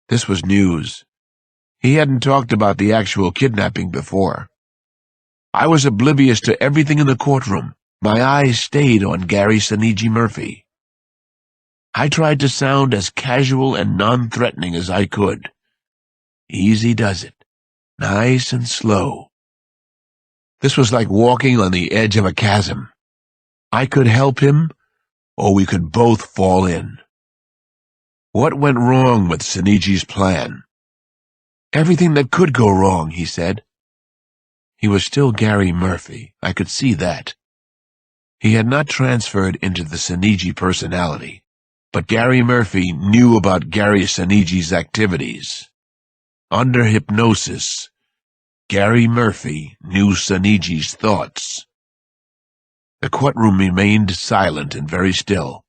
This was news. He hadn't talked about the actual kidnapping before. I was oblivious to everything in the courtroom. My eyes stayed on Gary Saniji Murphy. I tried to sound as casual and non-threatening as I could. Easy does it. Nice and slow. This was like walking on the edge of a chasm. I could help him, or we could both fall in. What went wrong with Saniji's plan? Everything that could go wrong, he said. He was still Gary Murphy. I could see that. He had not transferred into the Saniji personality, but Gary Murphy knew about Gary Saniji's activities. Under hypnosis, Gary Murphy knew Saniji's thoughts. The courtroom remained silent and very still.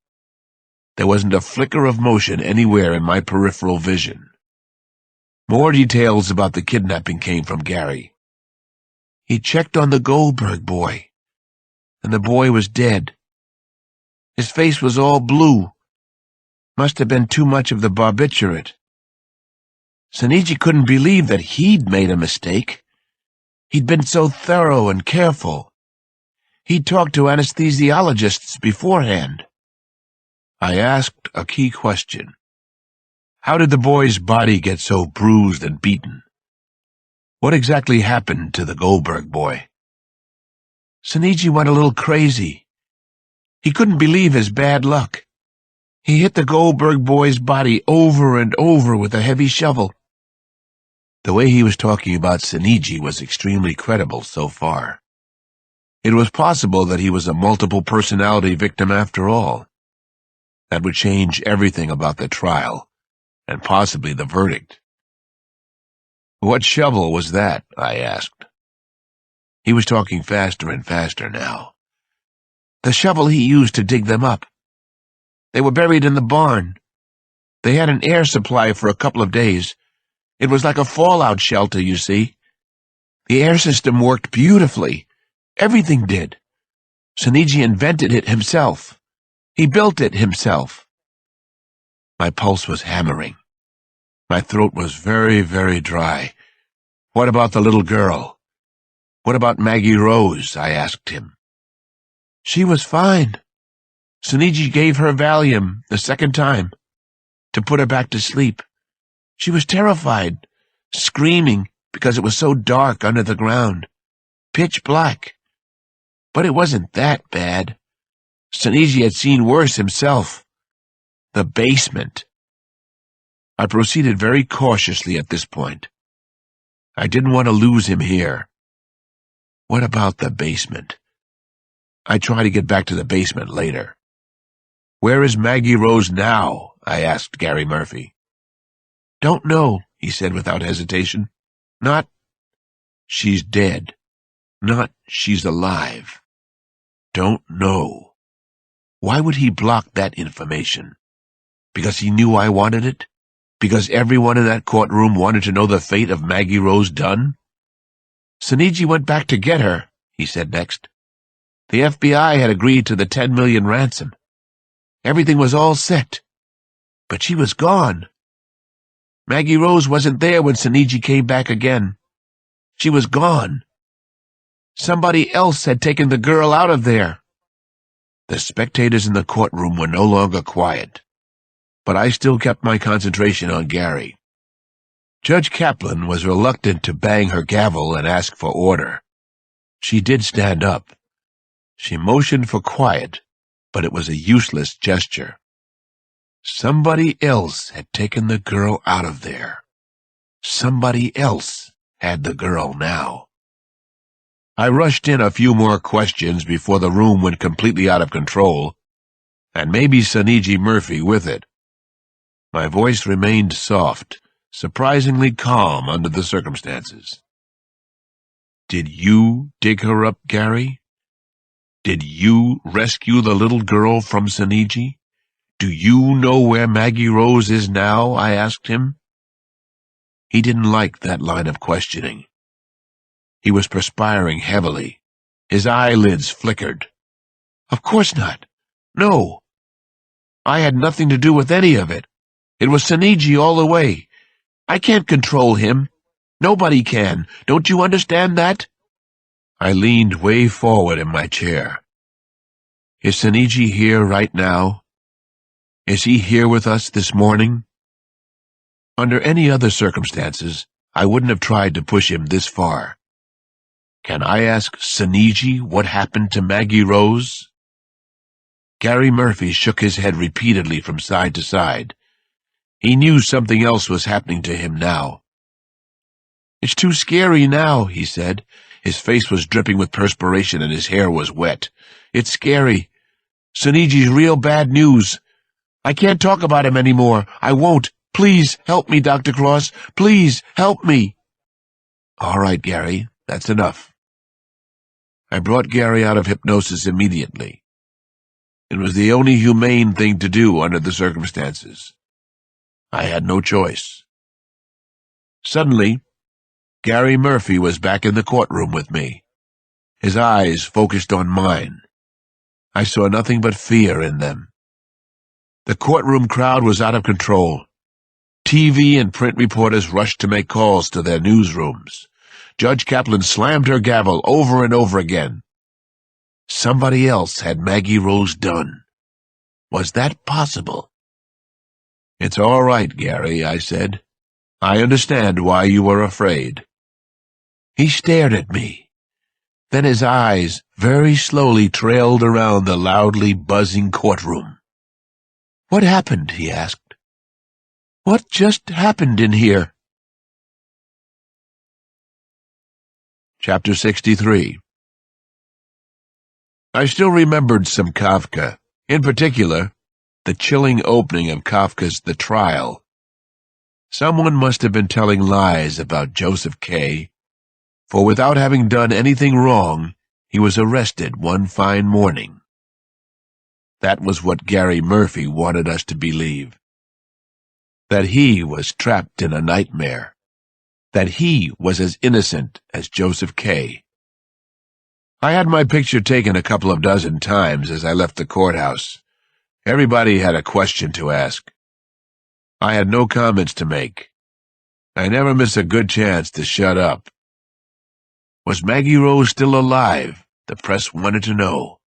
There wasn't a flicker of motion anywhere in my peripheral vision. More details about the kidnapping came from Gary. He checked on the Goldberg boy, and the boy was dead. His face was all blue. Must have been too much of the barbiturate. Saniji couldn't believe that he'd made a mistake. He'd been so thorough and careful. He'd talked to anesthesiologists beforehand. I asked a key question. How did the boy's body get so bruised and beaten? What exactly happened to the Goldberg boy? Saniji went a little crazy. He couldn't believe his bad luck. He hit the Goldberg boy's body over and over with a heavy shovel. The way he was talking about Saniji was extremely credible so far. It was possible that he was a multiple personality victim after all. That would change everything about the trial, and possibly the verdict. What shovel was that? I asked. He was talking faster and faster now. The shovel he used to dig them up. They were buried in the barn. They had an air supply for a couple of days. It was like a fallout shelter, you see. The air system worked beautifully. Everything did. Saniji invented it himself. He built it himself. My pulse was hammering. My throat was very, very dry. What about the little girl? What about Maggie Rose? I asked him. She was fine. Saniji gave her Valium the second time to put her back to sleep. She was terrified, screaming because it was so dark under the ground, pitch black. But it wasn't that bad. Saniji had seen worse himself. The basement. I proceeded very cautiously at this point. I didn't want to lose him here. What about the basement? I tried to get back to the basement later. Where is Maggie Rose now? I asked Gary Murphy. Don't know, he said without hesitation. Not, she's dead. Not, she's alive. Don't know. Why would he block that information? Because he knew I wanted it? Because everyone in that courtroom wanted to know the fate of Maggie Rose Dunn? Saniji went back to get her, he said next. The FBI had agreed to the $10 million ransom. Everything was all set. But she was gone. Maggie Rose wasn't there when Saniji came back again. She was gone. Somebody else had taken the girl out of there. The spectators in the courtroom were no longer quiet, but I still kept my concentration on Gary. Judge Kaplan was reluctant to bang her gavel and ask for order. She did stand up. She motioned for quiet, but it was a useless gesture. Somebody else had taken the girl out of there. Somebody else had the girl now. I rushed in a few more questions before the room went completely out of control, and maybe Saniji Murphy with it. My voice remained soft, surprisingly calm under the circumstances. Did you dig her up, Gary? Did you rescue the little girl from Saniji? Do you know where Maggie Rose is now? I asked him. He didn't like that line of questioning. He was perspiring heavily. His eyelids flickered. Of course not. No. I had nothing to do with any of it. It was Saniji all the way. I can't control him. Nobody can. Don't you understand that? I leaned way forward in my chair. Is Seniji here right now? Is he here with us this morning? Under any other circumstances, I wouldn't have tried to push him this far. Can I ask Seniji what happened to Maggie Rose? Gary Murphy shook his head repeatedly from side to side. He knew something else was happening to him now. It's too scary now, he said. His face was dripping with perspiration and his hair was wet. It's scary. Seniji's real bad news. I can't talk about him anymore. I won't. Please help me, Dr. Cross. Please help me. All right, Gary, that's enough. I brought Gary out of hypnosis immediately. It was the only humane thing to do under the circumstances. I had no choice. Suddenly, Gary Murphy was back in the courtroom with me. His eyes focused on mine. I saw nothing but fear in them. The courtroom crowd was out of control. TV and print reporters rushed to make calls to their newsrooms. Judge Kaplan slammed her gavel over and over again. Somebody else had Maggie Rose done. Was that possible? It's all right, Gary, I said. I understand why you were afraid. He stared at me. Then his eyes very slowly trailed around the loudly buzzing courtroom. What happened? He asked. What just happened in here? Chapter 63. I still remembered some Kafka, in particular, the chilling opening of Kafka's The Trial. Someone must have been telling lies about Joseph K., for without having done anything wrong, he was arrested one fine morning. That was what Gary Murphy wanted us to believe. That he was trapped in a nightmare. That he was as innocent as Joseph K. I had my picture taken a couple of dozen times as I left the courthouse. Everybody had a question to ask. I had no comments to make. I never miss a good chance to shut up. Was Maggie Rose still alive? The press wanted to know.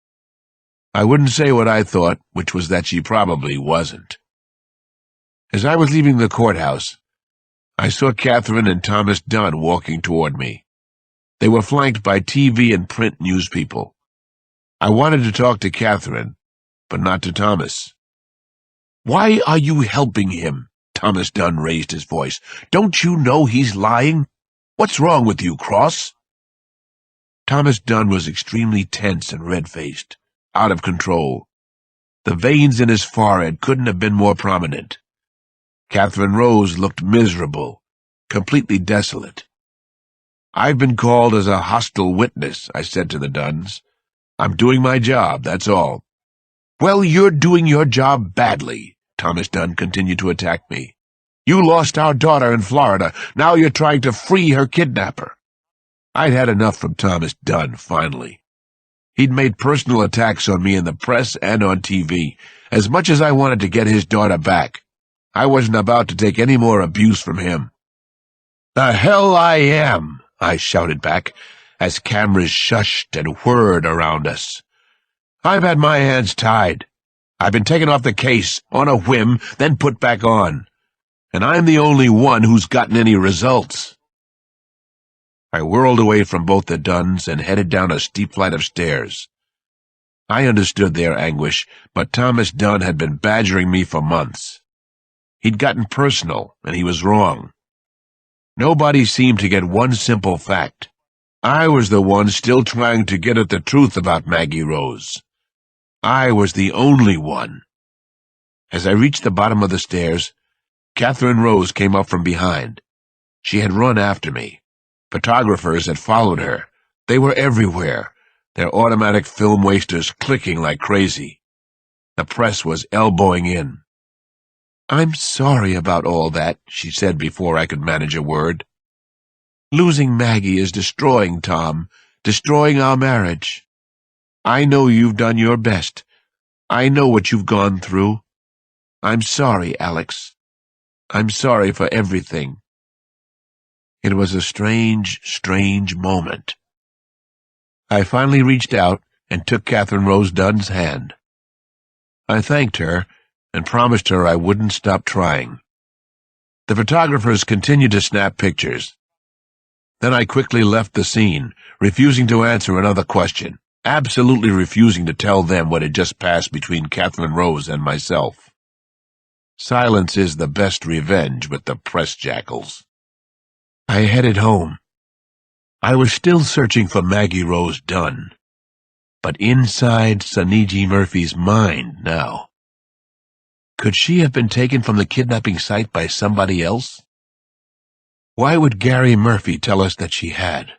I wouldn't say what I thought, which was that she probably wasn't. As I was leaving the courthouse, I saw Catherine and Thomas Dunn walking toward me. They were flanked by TV and print news people. I wanted to talk to Catherine, but not to Thomas. Why are you helping him? Thomas Dunn raised his voice. Don't you know he's lying? What's wrong with you, Cross? Thomas Dunn was extremely tense and red-faced, out of control. The veins in his forehead couldn't have been more prominent. Catherine Rose looked miserable, completely desolate. I've been called as a hostile witness, I said to the Dunns. I'm doing my job, that's all. Well, you're doing your job badly, Thomas Dunn continued to attack me. You lost our daughter in Florida. Now you're trying to free her kidnapper. I'd had enough from Thomas Dunn, finally. He'd made personal attacks on me in the press and on TV, as much as I wanted to get his daughter back. I wasn't about to take any more abuse from him. The hell I am, I shouted back, as cameras shushed and whirred around us. I've had my hands tied. I've been taken off the case, on a whim, then put back on. And I'm the only one who's gotten any results. I whirled away from both the Dunns and headed down a steep flight of stairs. I understood their anguish, but Thomas Dunn had been badgering me for months. He'd gotten personal, and he was wrong. Nobody seemed to get one simple fact. I was the one still trying to get at the truth about Maggie Rose. I was the only one. As I reached the bottom of the stairs, Catherine Rose came up from behind. She had run after me. Photographers had followed her. They were everywhere, their automatic film wasters clicking like crazy. The press was elbowing in. I'm sorry about all that, she said before I could manage a word. Losing Maggie is destroying Tom, destroying our marriage. I know you've done your best. I know what you've gone through. I'm sorry, Alex. I'm sorry for everything. It was a strange, strange moment. I finally reached out and took Catherine Rose Dunn's hand. I thanked her and promised her I wouldn't stop trying. The photographers continued to snap pictures. Then I quickly left the scene, refusing to answer another question, absolutely refusing to tell them what had just passed between Catherine Rose and myself. Silence is the best revenge with the press jackals. I headed home. I was still searching for Maggie Rose Dunn, but inside Soniji Murphy's mind now. Could she have been taken from the kidnapping site by somebody else? Why would Gary Murphy tell us that she had?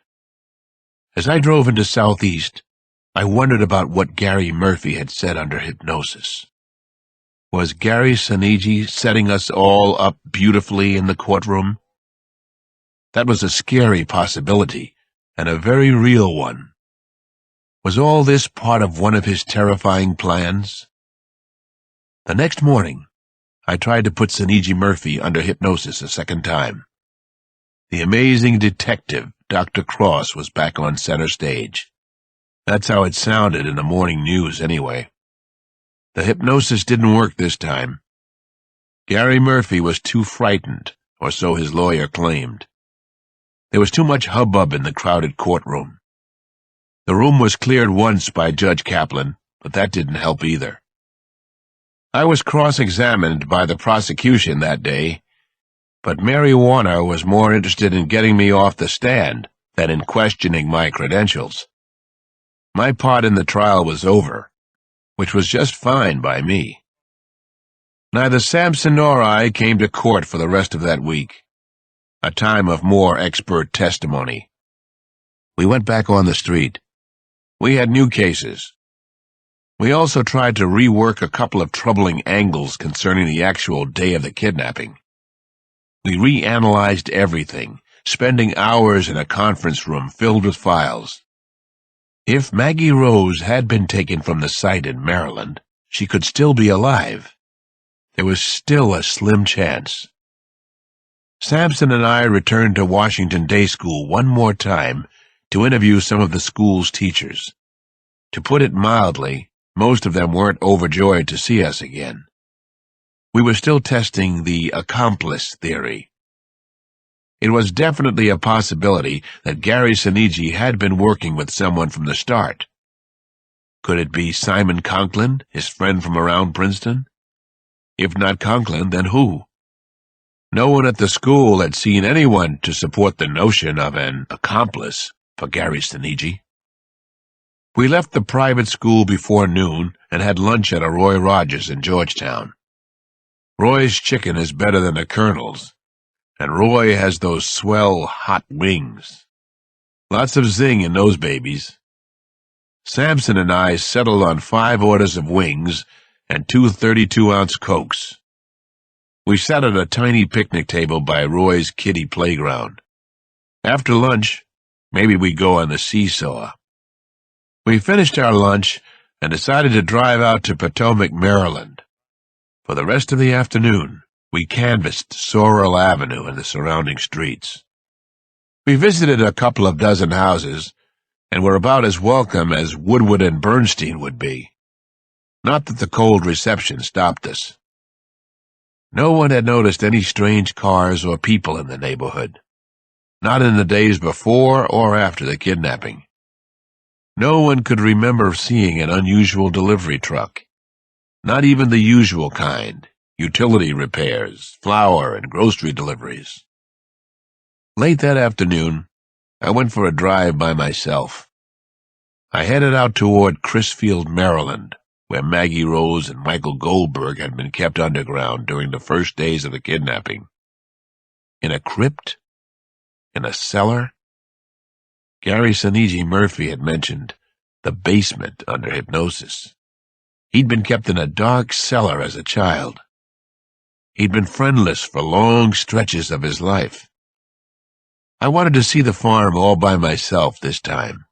As I drove into Southeast, I wondered about what Gary Murphy had said under hypnosis. Was Gary Soniji setting us all up beautifully in the courtroom? That was a scary possibility, and a very real one. Was all this part of one of his terrifying plans? The next morning, I tried to put Soniji Murphy under hypnosis a second time. The amazing detective, Dr. Cross, was back on center stage. That's how it sounded in the morning news, anyway. The hypnosis didn't work this time. Gary Murphy was too frightened, or so his lawyer claimed. There was too much hubbub in the crowded courtroom. The room was cleared once by Judge Kaplan, but that didn't help either. I was cross-examined by the prosecution that day, but Mary Warner was more interested in getting me off the stand than in questioning my credentials. My part in the trial was over, which was just fine by me. Neither Sampson nor I came to court for the rest of that week, a time of more expert testimony. We went back on the street. We had new cases. We also tried to rework a couple of troubling angles concerning the actual day of the kidnapping. We reanalyzed everything, spending hours in a conference room filled with files. If Maggie Rose had been taken from the site in Maryland, she could still be alive. There was still a slim chance. Sampson and I returned to Washington Day School one more time to interview some of the school's teachers. To put it mildly, most of them weren't overjoyed to see us again. We were still testing the accomplice theory. It was definitely a possibility that Gary Soniji had been working with someone from the start. Could it be Simon Conklin, his friend from around Princeton? If not Conklin, then who? No one at the school had seen anyone to support the notion of an accomplice for Gary Soniji. We left the private school before noon and had lunch at a Roy Rogers in Georgetown. Roy's chicken is better than the Colonel's, and Roy has those swell hot wings. Lots of zing in those babies. Sampson and I settled on 5 orders of wings and 2 32-ounce Cokes. We sat at a tiny picnic table by Roy's kiddie playground. After lunch, maybe we'd go on the seesaw. We finished our lunch and decided to drive out to Potomac, Maryland. For the rest of the afternoon, we canvassed Sorrel Avenue and the surrounding streets. We visited a couple of dozen houses and were about as welcome as Woodward and Bernstein would be. Not that the cold reception stopped us. No one had noticed any strange cars or people in the neighborhood, not in the days before or after the kidnapping. No one could remember seeing an unusual delivery truck, not even the usual kind, utility repairs, flour, and grocery deliveries. Late that afternoon, I went for a drive by myself. I headed out toward Crisfield, Maryland, where Maggie Rose and Michael Goldberg had been kept underground during the first days of the kidnapping. In a crypt? In a cellar? Gary Soniji Murphy had mentioned the basement under hypnosis. He'd been kept in a dark cellar as a child. He'd been friendless for long stretches of his life. I wanted to see the farm all by myself this time.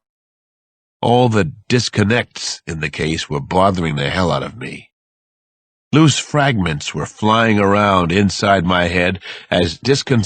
All the disconnects in the case were bothering the hell out of me. Loose fragments were flying around inside my head as disconcerting